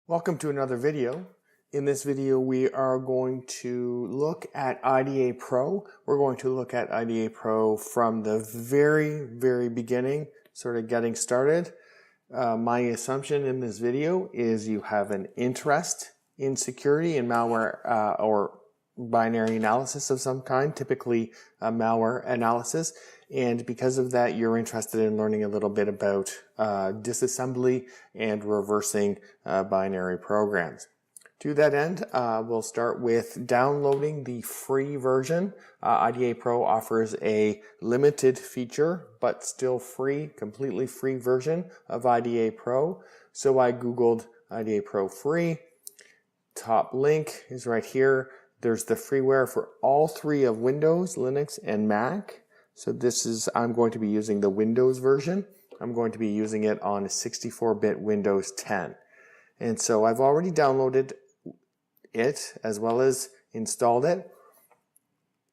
Welcome to another video. In this video we are going to look at IDA Pro. We're going to look at IDA Pro from the very beginning, sort of getting started. My assumption in this video is you have an interest in security and malware or binary analysis of some kind, typically malware analysis. And because of that, you're interested in learning a little bit about disassembly and reversing binary programs. To that end, we'll start with downloading the free version. IDA Pro offers a limited feature, but still free, completely free version of IDA Pro. So I Googled IDA Pro free. Top link is right here. There's the freeware for all three of Windows, Linux, and Mac. So I'm going to be using the Windows version. I'm going to be using it on a 64-bit Windows 10. And so I've already downloaded it as well as installed it.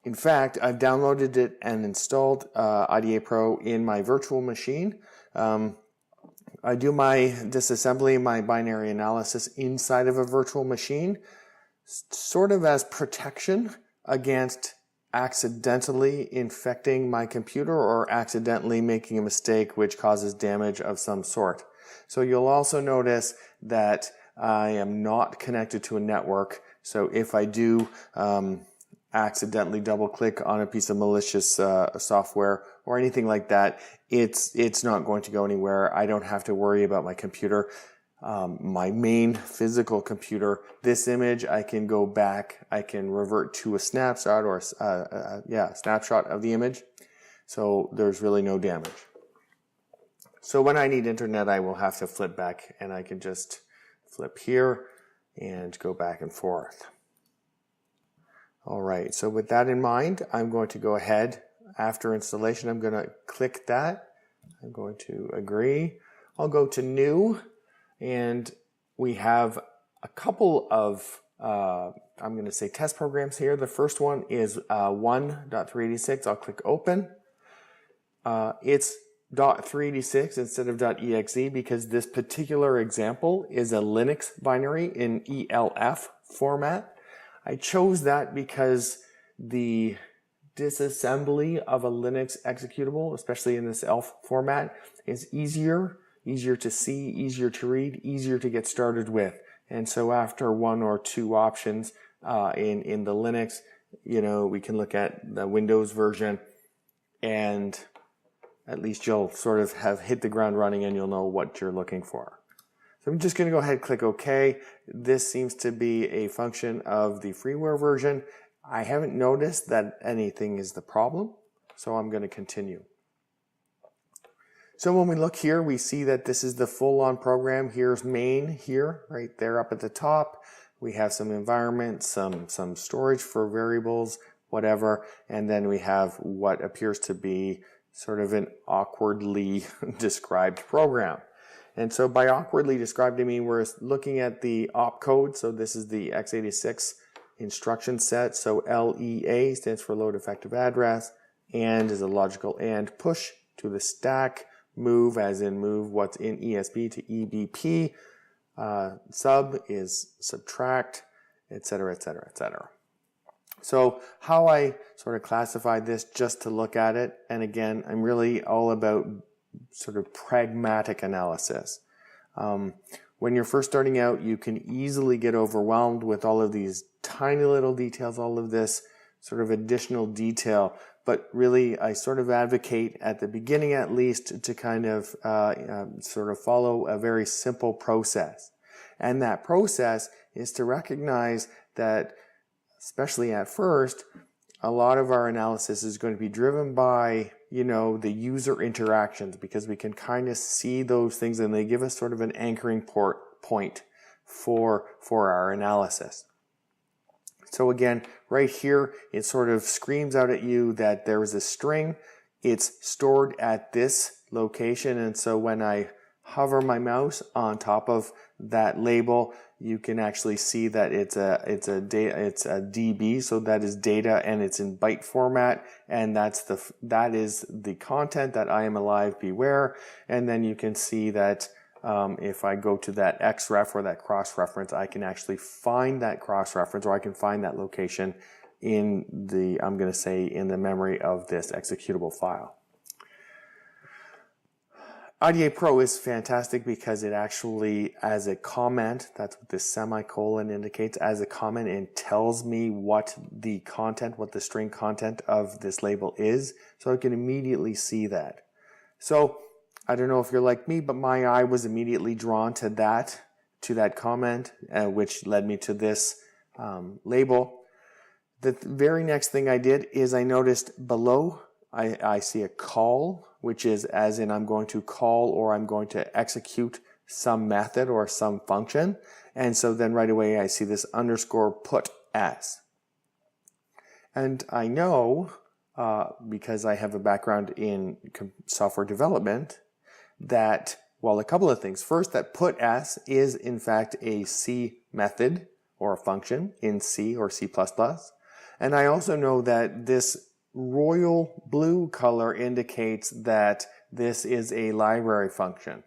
In fact, I've downloaded it and installed IDA Pro in my virtual machine. I do my disassembly, my binary analysis inside of a virtual machine, sort of as protection against accidentally infecting my computer or accidentally making a mistake which causes damage of some sort. So you'll also notice that I am not connected to a network. So if I do accidentally double click on a piece of malicious software or anything like that, it's not going to go anywhere. I don't have to worry about my computer. My main physical computer, this image, I can go back, I can revert to a snapshot or snapshot of the image. So there's really no damage. So when I need internet, I will have to flip back, and I can just flip here and go back and forth. All right, so with that in mind, I'm going to go ahead after installation. I'm going to click that. I'm going to agree. I'll go to new. And we have a couple of, I'm going to say test programs here. The first one is 1.386. I'll click open. It's .386 instead of .exe because this particular example is a Linux binary in ELF format. I chose that because the disassembly of a Linux executable, especially in this ELF format, is easier to see, easier to read, easier to get started with. And so after one or two options in the Linux, we can look at the Windows version, and at least you'll sort of have hit the ground running and you'll know what you're looking for. So I'm just going to go ahead and click OK. This seems to be a function of the freeware version. I haven't noticed that anything is the problem, so I'm going to continue. So when we look here, we see that this is the full-on program. Here's main here, right there up at the top. We have some environment, some storage for variables, whatever. And then we have what appears to be sort of an awkwardly described program. And so by awkwardly described, I mean we're looking at the opcode. So this is the x86 instruction set. So LEA stands for load effective address, and is a logical and push to the stack. Move as in move what's in ESB to EBP. Sub is subtract, etc., etc., etc. So how I sort of classified this just to look at it, and again, I'm really all about sort of pragmatic analysis. When you're first starting out, you can easily get overwhelmed with all of these tiny little details, all of this sort of additional detail. But really, I sort of advocate at the beginning at least to kind of sort of follow a very simple process. And that process is to recognize that, especially at first, a lot of our analysis is going to be driven by, the user interactions, because we can kind of see those things and they give us sort of an anchoring point for our analysis. So again, right here, it sort of screams out at you that there is a string. It's stored at this location. And so when I hover my mouse on top of that label, you can actually see that it's a DB. So that is data, and it's in byte format. And that is the content that I am alive, beware. And then you can see that if I go to that xref or that cross-reference, I can actually find that cross-reference, or I can find that location in the, I'm going to say, in the memory of this executable file. IDA Pro is fantastic because it actually, as a comment, that's what this semicolon indicates, as a comment, it tells me what the content, what the string content of this label is, so I can immediately see that. So I don't know if you're like me, but my eye was immediately drawn to that comment, which led me to this label. The very next thing I did is I noticed below I see a call, which is as in I'm going to call or I'm going to execute some method or some function. And so then right away I see this underscore put as. And I know, because I have a background in software development, that, well, a couple of things. First, that put as is in fact a C method or a function in C or C++. And I also know that this royal blue color indicates that this is a library function.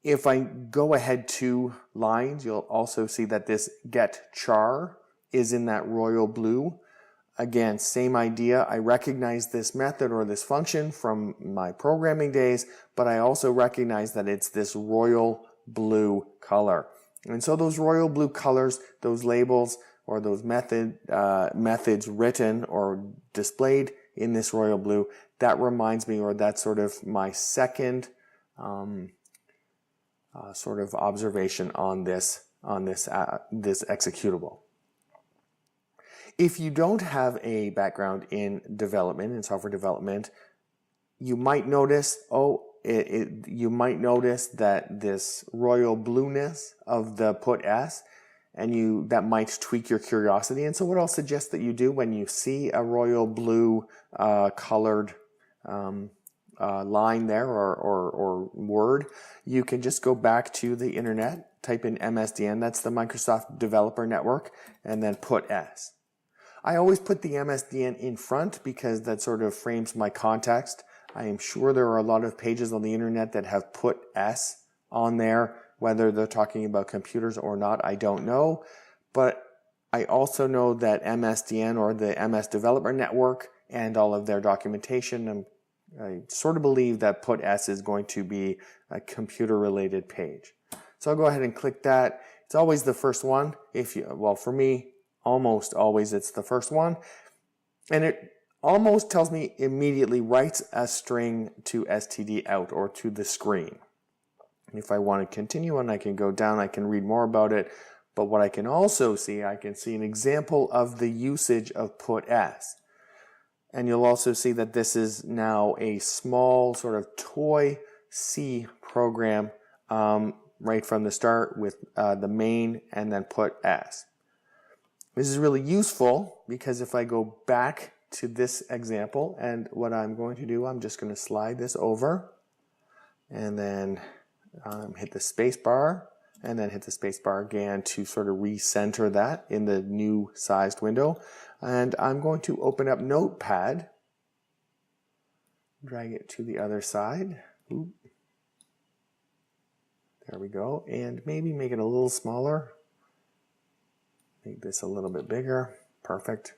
If I go ahead 2 lines, you'll also see that this get char is in that royal blue. Again, same idea. I recognize this method or this function from my programming days, but I also recognize that it's this royal blue color. And so those royal blue colors, those labels, or those methods written or displayed in this royal blue, that reminds me, or that's sort of my second sort of observation on this executable. If you don't have a background in development, in software development, you might notice, you might notice that this royal blueness of the put s, and that might tweak your curiosity. And so what I'll suggest that you do when you see a royal blue colored line there or word, you can just go back to the internet, type in MSDN, that's the Microsoft Developer Network, and then put s. I always put the MSDN in front because that sort of frames my context. I am sure there are a lot of pages on the internet that have put s on there. Whether they're talking about computers or not, I don't know. But I also know that MSDN, or the MS Developer Network, and all of their documentation, I sort of believe that put s is going to be a computer-related page. So I'll go ahead and click that. It's always the first one. Well, for me, almost always it's the first one. And it almost tells me immediately, writes a string to std out, or to the screen. If I want to continue on, I can go down, I can read more about it. But what I can also see, I can see an example of the usage of put s. And you'll also see that this is now a small sort of toy C program right from the start with the main and then put s. This is really useful because if I go back to this example, and what I'm going to do, I'm just going to slide this over and then hit the space bar, and then hit the space bar again to sort of recenter that in the new sized window. And I'm going to open up Notepad, drag it to the other side. Oop. There we go. And maybe make it a little smaller. Make this a little bit bigger. Perfect.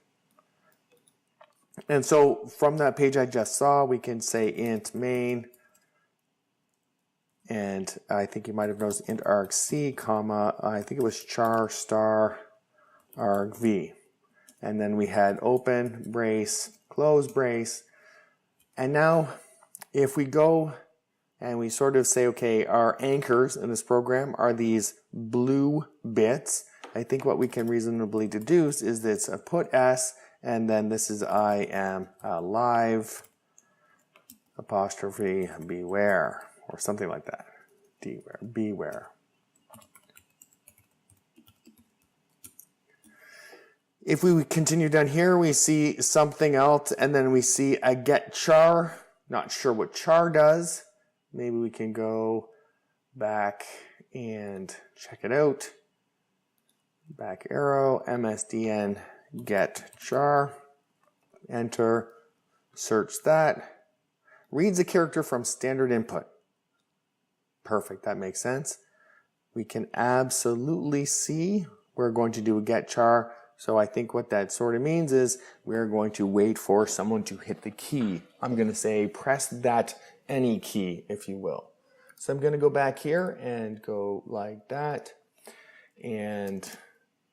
And so from that page I just saw, we can say int main. And I think you might have noticed int argc, comma, I think it was char star argv. And then we had open brace, close brace. And now if we go and we sort of say, okay, our anchors in this program are these blue bits, I think what we can reasonably deduce is that it's a put s, and then this is I am live apostrophe beware, or something like that. Beware. If we continue down here, we see something else, and then we see a get char. Not sure what char does. Maybe we can go back and check it out. Back arrow, MSDN get char. Enter, search that. Reads a character from standard input. Perfect, that makes sense. We can absolutely see we're going to do a get char. So I think what that sort of means is we're going to wait for someone to hit the key. I'm going to say press that any key, if you will. So I'm going to go back here and go like that and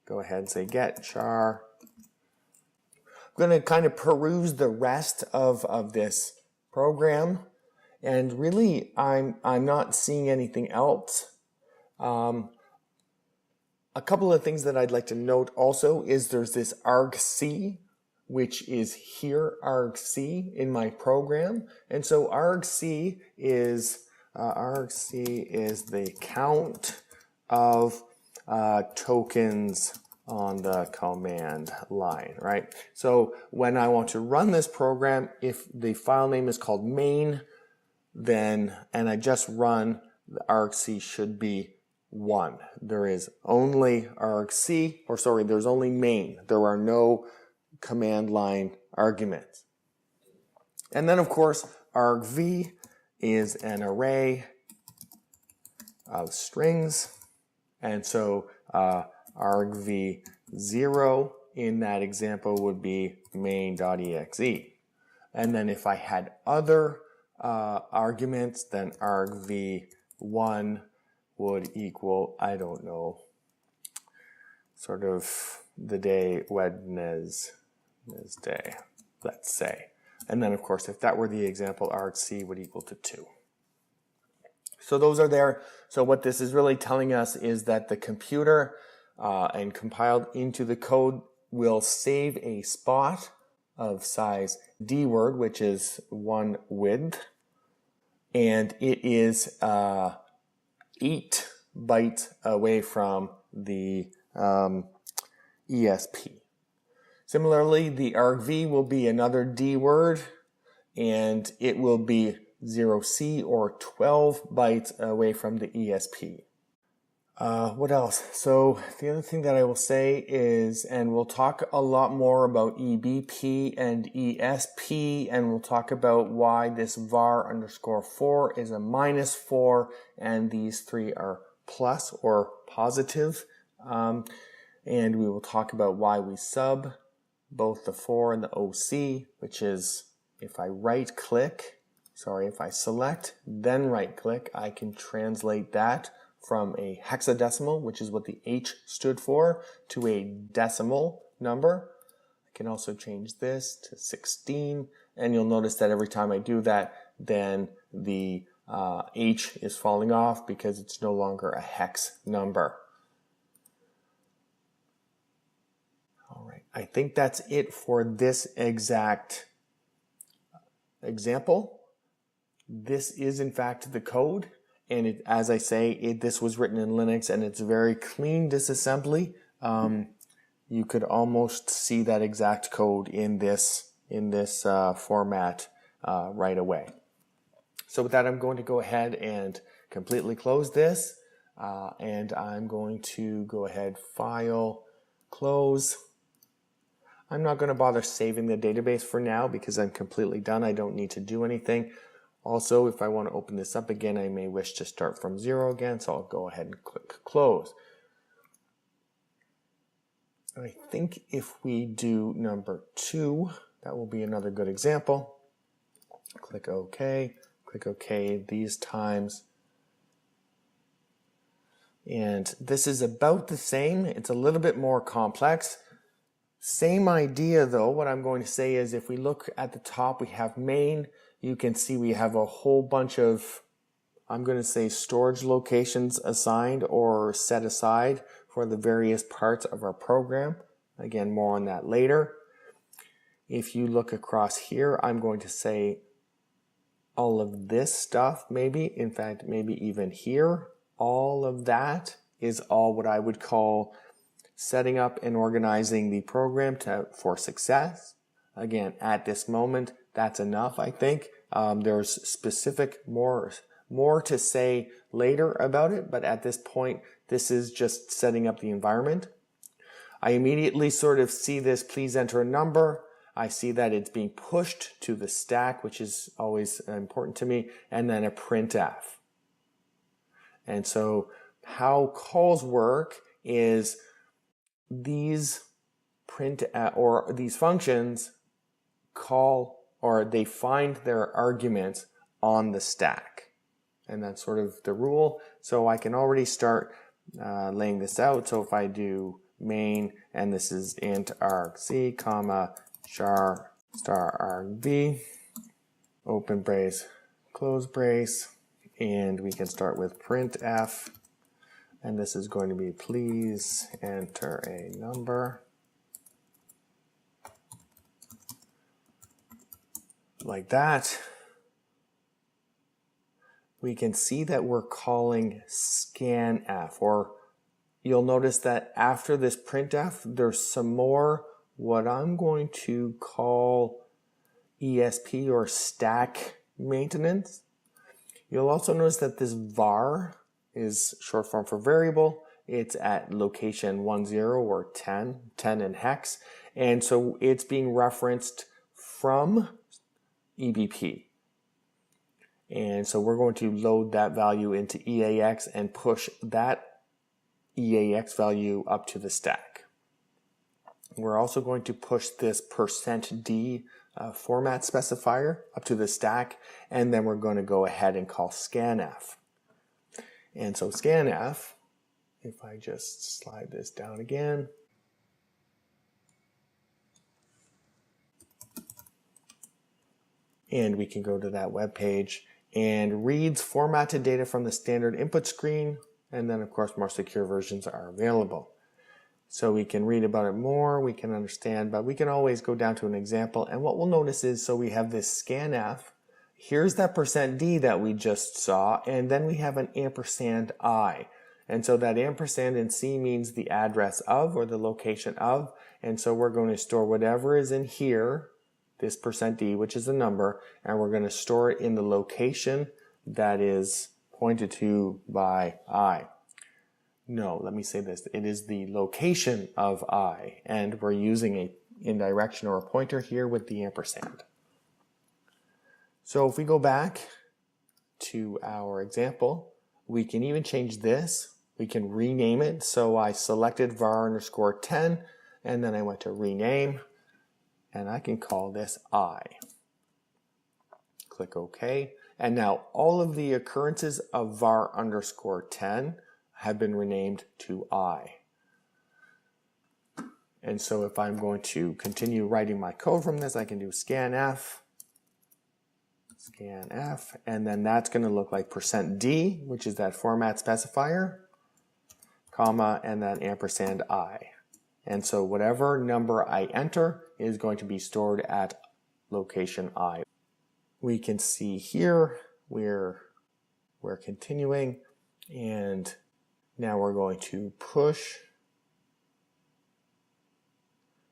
go ahead and say get char. I'm going to kind of peruse the rest of this program, and really I'm not seeing anything else. A couple of things that I'd like to note also is there's this argc, which is here, argc in my program. And so argc is the count of tokens on the command line, right? So when I want to run this program, if the file name is called main, then, and I just run, the argc should be 1. There is only argc, or sorry, there's only main. There are no command line arguments. And then of course, argv is an array of strings. And so argv0 in that example would be main.exe. And then if I had other arguments, then argv1 would equal, I don't know, sort of the day Wednesday, let's say. And then of course, if that were the example, argc would equal to 2. So those are there. So what this is really telling us is that the computer and compiled into the code will save a spot of size dword, which is 1 width, and it is 8 bytes away from the ESP. Similarly, the argv will be another dword, and it will be 0c or 12 bytes away from the ESP. What else? So the other thing that I will say is, and we'll talk a lot more about EBP and ESP, and we'll talk about why this var_4 is a -4 and these 3 are plus or positive. And we will talk about why we sub both the 4 and the OC, which is if I if I select, then right click, I can translate that from a hexadecimal, which is what the H stood for, to a decimal number. I can also change this to 16, and you'll notice that every time I do that, then the H is falling off because it's no longer a hex number. All right, I think that's it for this exact example. This is in fact the code, and it, as I say, this was written in Linux, and it's very clean disassembly. You could almost see that exact code in this format right away. So with that, I'm going to go ahead and completely close this, and I'm going to go ahead, File, Close. I'm not going to bother saving the database for now because I'm completely done. I don't need to do anything. Also, if I want to open this up again, I may wish to start from 0 again, so I'll go ahead and click Close. I think if we do number 2, that will be another good example. Click OK these times. And this is about the same. It's a little bit more complex. Same idea though. What I'm going to say is if we look at the top, we have main. You can see we have a whole bunch of, I'm going to say, storage locations assigned or set aside for the various parts of our program. Again, more on that later. If you look across here, I'm going to say all of this stuff, maybe, in fact, maybe even here, all of that is all what I would call setting up and organizing the program for success. Again, at this moment, that's enough, I think. There's specific more to say later about it, but at this point, this is just setting up the environment. I immediately sort of see this, please enter a number. I see that it's being pushed to the stack, which is always important to me, and then a printf. And so how calls work is these these functions call, or they find their arguments on the stack. And that's sort of the rule. So I can already start laying this out. So if I do main, and this is int argc, comma, char star argv, open brace, close brace, and we can start with printf, and this is going to be please enter a number, like that. We can see that we're calling scanf, or you'll notice that after this printf, there's some more what I'm going to call ESP or stack maintenance. You'll also notice that this var is short form for variable. It's at location 10 or 10 in hex. And so it's being referenced from EBP. And so we're going to load that value into EAX and push that EAX value up to the stack. We're also going to push this %d format specifier up to the stack, and then we're going to go ahead and call scanf. And so scanf, if I just slide this down again, and we can go to that web page, and reads formatted data from the standard input screen, and then of course more secure versions are available. So we can read about it more, we can understand, but we can always go down to an example. And what we'll notice is, so we have this scanf, here's that %d that we just saw, and then we have an %i. And so that ampersand in C means the address of, or the location of, and so we're going to store whatever is in here, this %d, which is a number, and we're going to store it in the location that is pointed to by I. No, let me say this. It is the location of I, and we're using a indirection or a pointer here with the ampersand. So if we go back to our example, we can even change this. We can rename it. So I selected var_10, and then I went to rename, and I can call this I. Click OK. And now all of the occurrences of var_10 have been renamed to I. And so if I'm going to continue writing my code from this, I can do scanf, and then that's going to look like %d, which is that format specifier, comma, and then %i. And so whatever number I enter is going to be stored at location I. We can see here we're continuing, and now we're going to push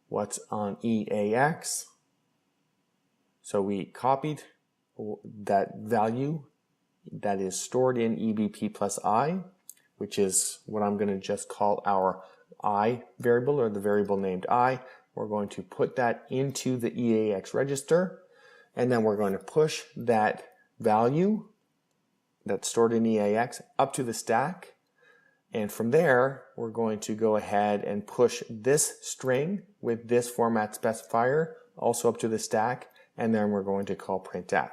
what's on EAX. So we copied that value that is stored in EBP plus I, which is what I'm going to just call our I variable, or the variable named I. We're going to put that into the EAX register, and then we're going to push that value that's stored in EAX up to the stack. And from there, we're going to go ahead and push this string with this format specifier also up to the stack, and then we're going to call printf.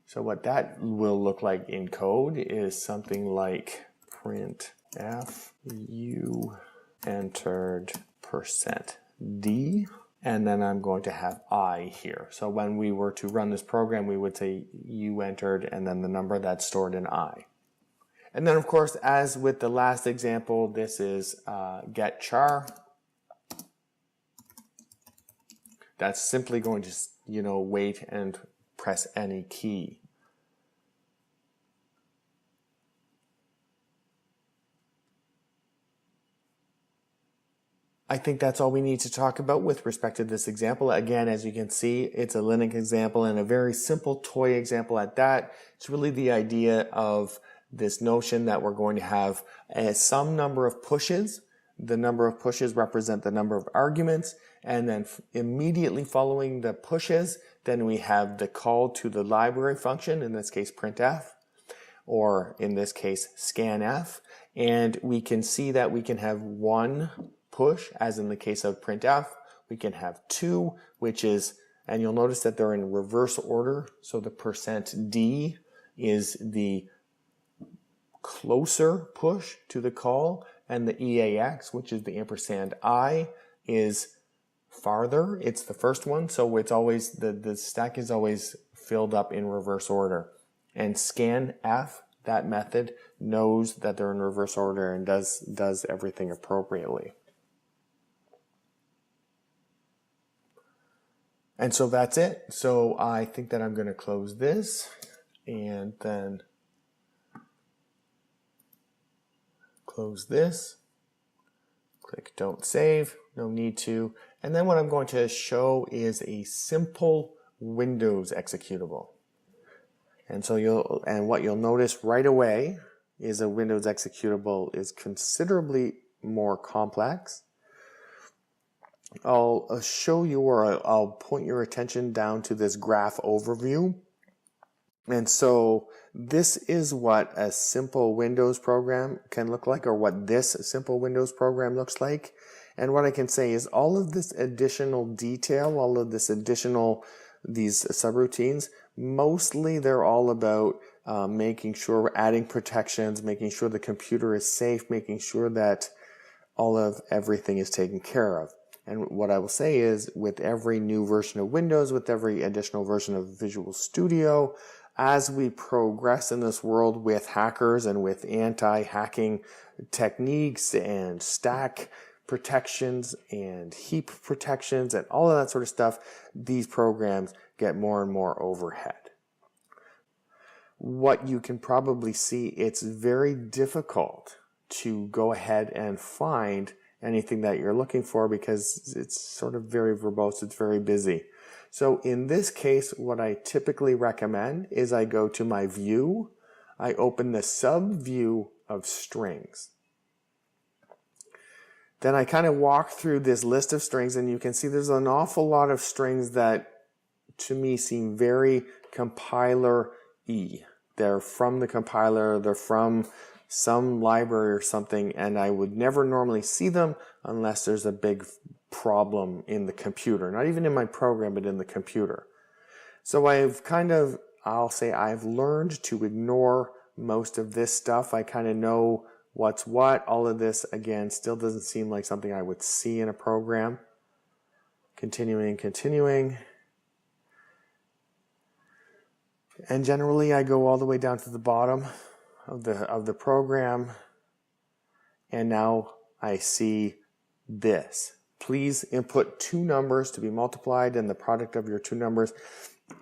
So what that will look like in code is something like printf you entered %d, and then I'm going to have I here. So when we were to run this program, we would say you entered and then the number that's stored in I. And then, of course, as with the last example, this is get char. That's simply going to, wait and press any key. I think that's all we need to talk about with respect to this example. Again, as you can see, it's a Linux example and a very simple toy example at that. It's really the idea of this notion that we're going to have some number of pushes. The number of pushes represent the number of arguments, and then immediately following the pushes, then we have the call to the library function, in this case printf. or in this case, scanf. And we can see that we can have one push, as in the case of printf. We can have two, which is, and you'll notice that they're in reverse order. So the %d is the closer push to the call, and the EAX, which is the %i, is farther. It's the first one, so it's always, the stack is always filled up in reverse order. And scanf, that method, knows that they're in reverse order and does everything appropriately. And so that's it. So I think that I'm going to close this and then close this. Click Don't Save. No need to. And then what I'm going to show is a simple Windows executable. And so what you'll notice right away is a Windows executable is considerably more complex. I'll show you, or I'll point your attention down to this graph overview. And so this is what a simple Windows program can look like, or what this simple Windows program looks like. And what I can say is all of this additional detail, all of this additional, these subroutines, mostly they're all about making sure we're adding protections, making sure the computer is safe, making sure that everything is taken care of. And what I will say is, with every new version of Windows, with every additional version of Visual Studio, as we progress in this world with hackers and with anti-hacking techniques and stack protections and heap protections and all of that sort of stuff, these programs get more and more overhead. What you can probably see, it's very difficult to go ahead and find anything that you're looking for because it's sort of very verbose, it's very busy. So in this case, what I typically recommend is I go to my view, I open the sub-view of strings. Then I kind of walk through this list of strings, and you can see there's an awful lot of strings that to me seem very compiler-y. They're from the compiler, they're from some library or something, and I would never normally see them unless there's a big problem in the computer. Not even in my program, but in the computer. So I'll say I've learned to ignore most of this stuff. I kind of know what's what. All of this, again, still doesn't seem like something I would see in a program. Continuing. And generally I go all the way down to the bottom of the program, and now I see this. Please input two numbers to be multiplied and the product of your two numbers.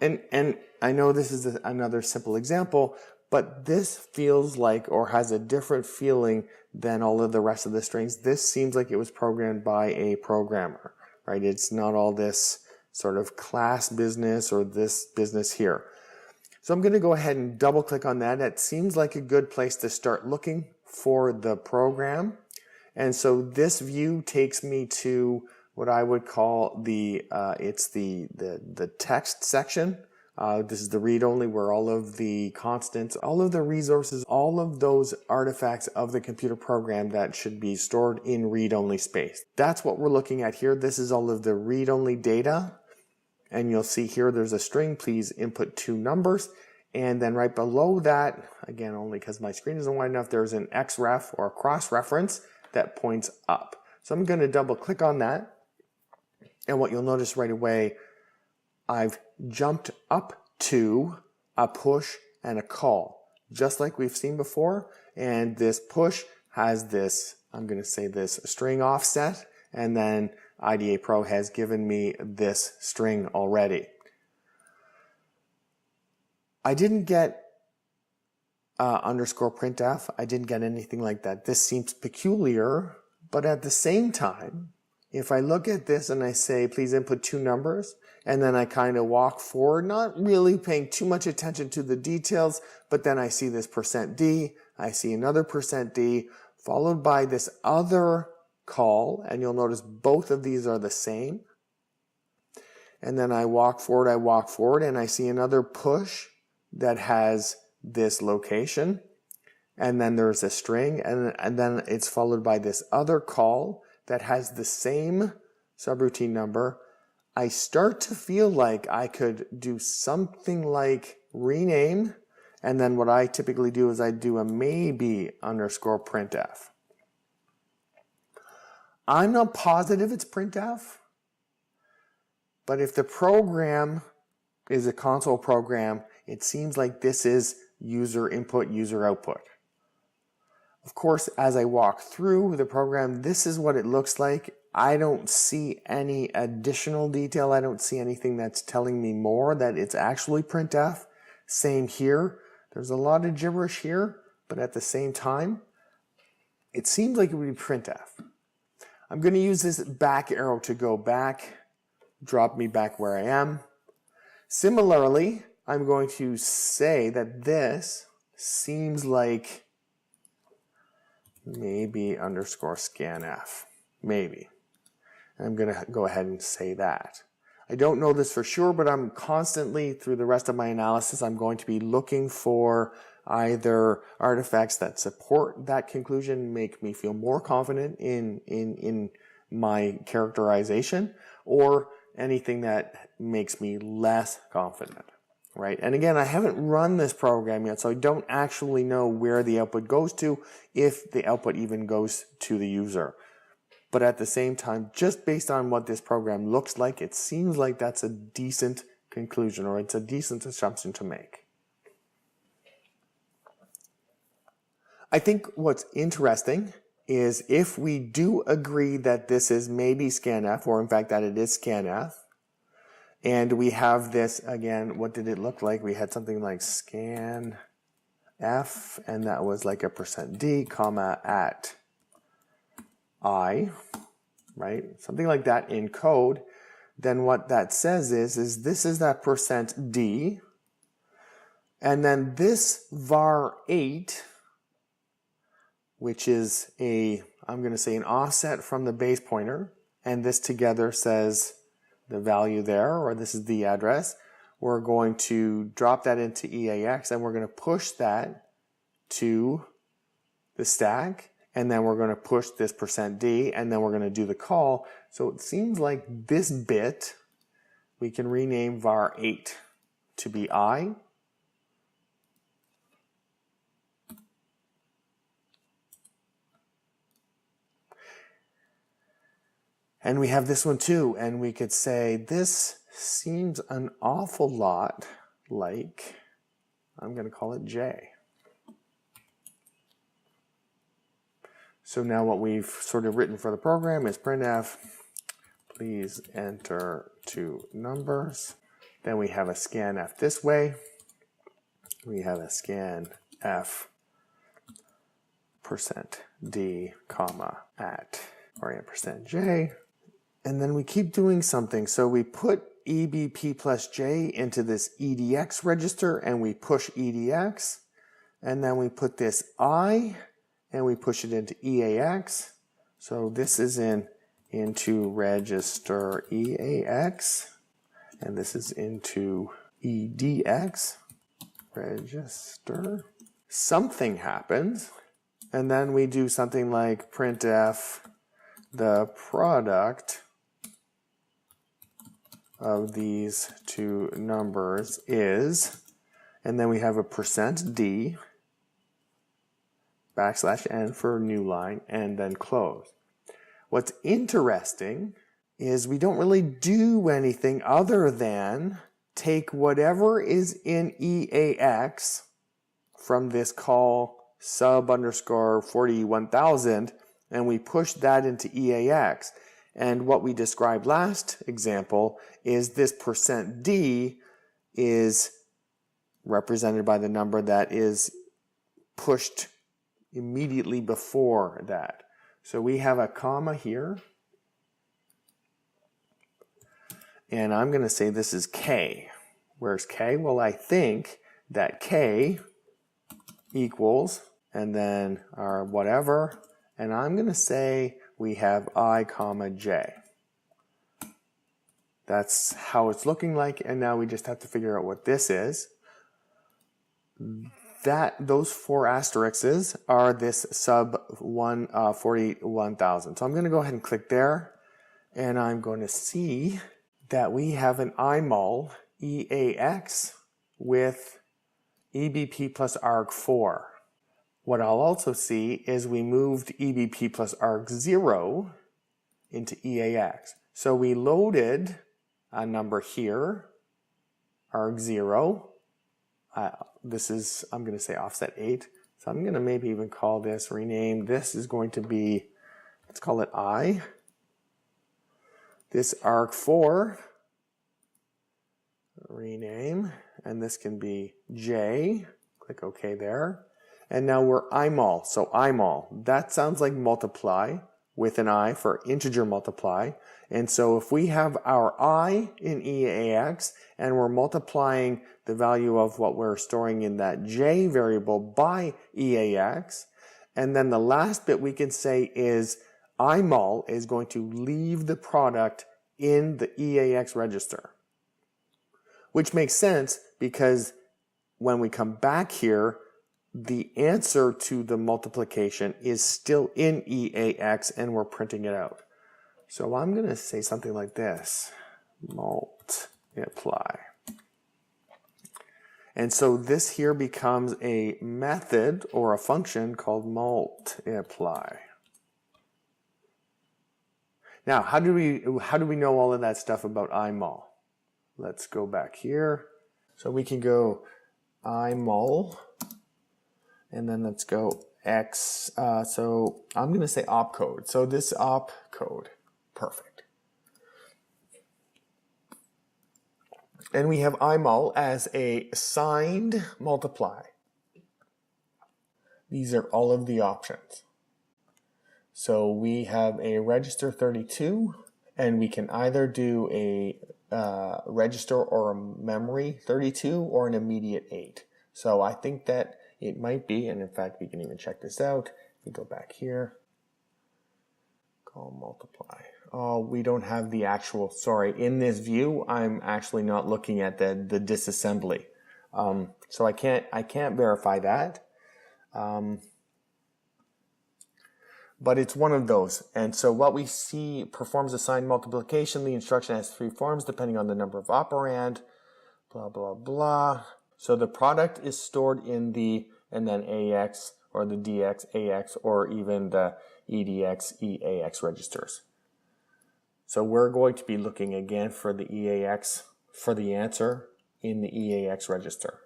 And I know this is another simple example, but this feels like, or has a different feeling than all of the rest of the strings. This seems like it was programmed by a programmer, right? It's not all this sort of class business or this business here. So I'm going to go ahead and double click on that. That seems like a good place to start looking for the program. And so this view takes me to what I would call the text section. This is the read-only, where all of the constants, all of the resources, all of those artifacts of the computer program that should be stored in read-only space. That's what we're looking at here. This is all of the read-only data. And you'll see here there's a string, please input two numbers. And then right below that, again, only because my screen isn't wide enough, there's an XREF or cross-reference that points up. So I'm going to double click on that. And what you'll notice right away, I've jumped up to a push and a call, just like we've seen before. And this push has this, I'm going to say this string offset, and then IDA Pro has given me this string already. I didn't get underscore printf. I didn't get anything like that. This seems peculiar, but at the same time, if I look at this and I say, please input two numbers, and then I kind of walk forward, not really paying too much attention to the details, but then I see this %d, I see another %d, followed by this other call, and you'll notice both of these are the same. And then I walk forward, and I see another push that has this location, and then there's a string, and then it's followed by this other call that has the same subroutine number. I start to feel like I could do something like rename, and then what I typically do is I do a maybe underscore printf. I'm not positive it's printf, but if the program is a console program, it seems like this is user input, user output. Of course, as I walk through the program, this is what it looks like. I don't see any additional detail. I don't see anything that's telling me more that it's actually printf. Same here. There's a lot of gibberish here, but at the same time, it seems like it would be printf. I'm going to use this back arrow to go back, drop me back where I am. Similarly, I'm going to say that this seems like maybe underscore scanf, maybe. I'm going to go ahead and say that. I don't know this for sure, but I'm constantly, through the rest of my analysis, I'm going to be looking for either artifacts that support that conclusion, make me feel more confident in my characterization, or anything that makes me less confident. Right? And again, I haven't run this program yet, so I don't actually know where the output goes to, if the output even goes to the user. But at the same time, just based on what this program looks like, it seems like that's a decent conclusion, or it's a decent assumption to make. I think what's interesting is if we do agree that this is maybe scanf, or in fact that it is scanf, and we have this, again, what did it look like? We had something like scanf, and that was like a %d, comma, at I, right? Something like that in code. Then what that says is this is that %d, and then this var8, which is I'm going to say an offset from the base pointer, and this together says the value there, or this is the address. We're going to drop that into EAX, and we're going to push that to the stack, and then we're going to push this %d, and then we're going to do the call. So it seems like this bit we can rename var8 to be I. And we have this one too, and we could say this seems an awful lot like, I'm going to call it J. So now what we've sort of written for the program is printf, please enter 2 numbers. Then we have a scanf this way. We have a scanf %d, comma, at, or %j. And then we keep doing something. So we put EBP plus J into this EDX register, and we push EDX. And then we put this I, and we push it into EAX. So this is into register EAX, and this is into EDX register. Something happens, and then we do something like printf the product of these 2 numbers is, and then we have a %d \n for new line, and then close. What's interesting is we don't really do anything other than take whatever is in EAX from this call sub underscore 41,000, and we push that into EAX. And what we described last example is this %d is represented by the number that is pushed immediately before that. So we have a comma here, and I'm going to say this is K. Where's K? Well, I think that K equals, and then our whatever, and I'm going to say we have I, comma, J. That's how it's looking like, and now we just have to figure out what this is. those 4 asterisks are this sub 41,000. So I'm going to go ahead and click there, and I'm going to see that we have an IMUL EAX with EBP plus arg4. What I'll also see is we moved EBP plus arg0 into EAX. So we loaded a number here, arg0. This is, I'm going to say offset 8. So I'm going to maybe even call this, rename. This is going to be, let's call it I. This arg4, rename, and this can be J. Click OK there. And now we're IMUL. So IMUL, that sounds like multiply with an I for integer multiply. And so if we have our I in EAX and we're multiplying the value of what we're storing in that J variable by EAX, and then the last bit we can say is IMUL is going to leave the product in the EAX register. Which makes sense because when we come back here, the answer to the multiplication is still in EAX and we're printing it out. So I'm going to say something like this, multiply. And so this here becomes a method or a function called multiply. Now, how do we know all of that stuff about IMUL? Let's go back here. So we can go IMUL, and then let's go X. So I'm going to say opcode. So this opcode, perfect. And we have IMUL as a signed multiply. These are all of the options. So we have a register 32, and we can either do a register or a memory 32 or an immediate 8. So I think that it might be, and in fact we can even check this out. We go back here, call multiply. Oh, we don't have the actual, sorry, in this view I'm actually not looking at the disassembly. So I can't verify that. But it's one of those. And so what we see performs a signed multiplication. The instruction has 3 forms depending on the number of operand, blah, blah, blah. So the product is stored in the, and then AX or the DX, AX, or even the EDX, EAX registers. So we're going to be looking again for the EAX, for the answer in the EAX register.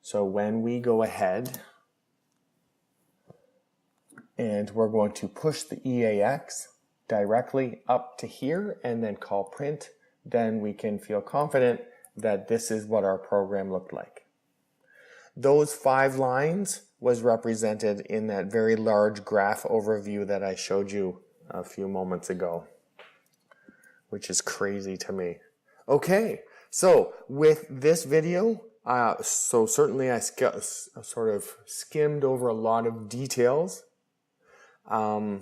So when we go ahead, and we're going to push the EAX directly up to here and then call print, then we can feel confident that this is what our program looked like. Those 5 lines was represented in that very large graph overview that I showed you a few moments ago, which is crazy to me. Okay, so with this video, so certainly I sort of skimmed over a lot of details. I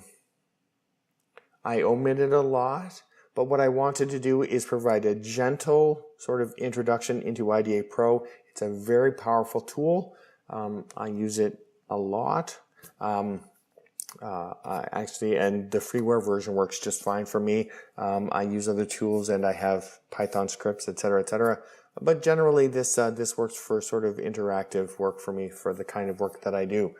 omitted a lot, but what I wanted to do is provide a gentle sort of introduction into IDA Pro. It's a very powerful tool. I use it a lot. Actually, and the freeware version works just fine for me. I use other tools and I have Python scripts, etc., etc. But generally, this works for sort of interactive work for me for the kind of work that I do.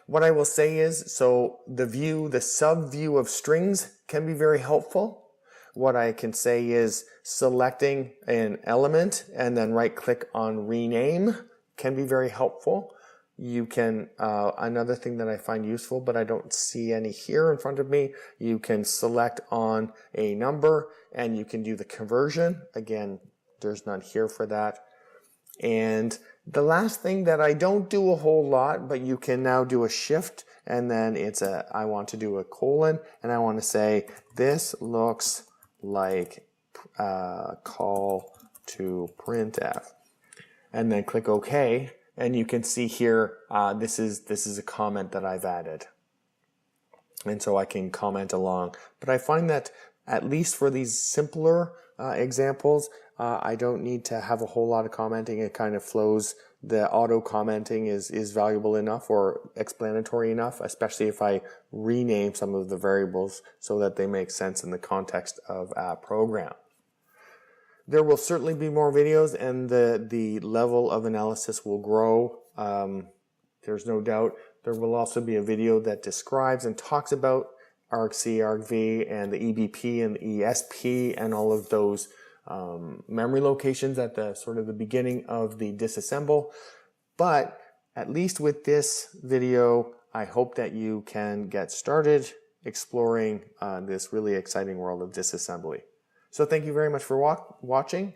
What I will say is, so the sub view of strings can be very helpful. What I can say is selecting an element and then right click on rename can be very helpful. You can, another thing that I find useful, but I don't see any here in front of me, you can select on a number and you can do the conversion. Again, there's none here for that. And the last thing that I don't do a whole lot, but you can now do a shift, and then I want to do a colon, and I want to say, this looks like call to printf. And then click OK, and you can see here, this is a comment that I've added. And so I can comment along. But I find that, at least for these simpler examples, I don't need to have a whole lot of commenting. It kind of flows. The auto commenting is valuable enough or explanatory enough, especially if I rename some of the variables so that they make sense in the context of a program. There will certainly be more videos, and the level of analysis will grow. There's no doubt. There will also be a video that describes and talks about argc, argv, and the EBP and the ESP and all of those memory locations at the sort of the beginning of the disassemble. But at least with this video, I hope that you can get started exploring this really exciting world of disassembly. So thank you very much for watching.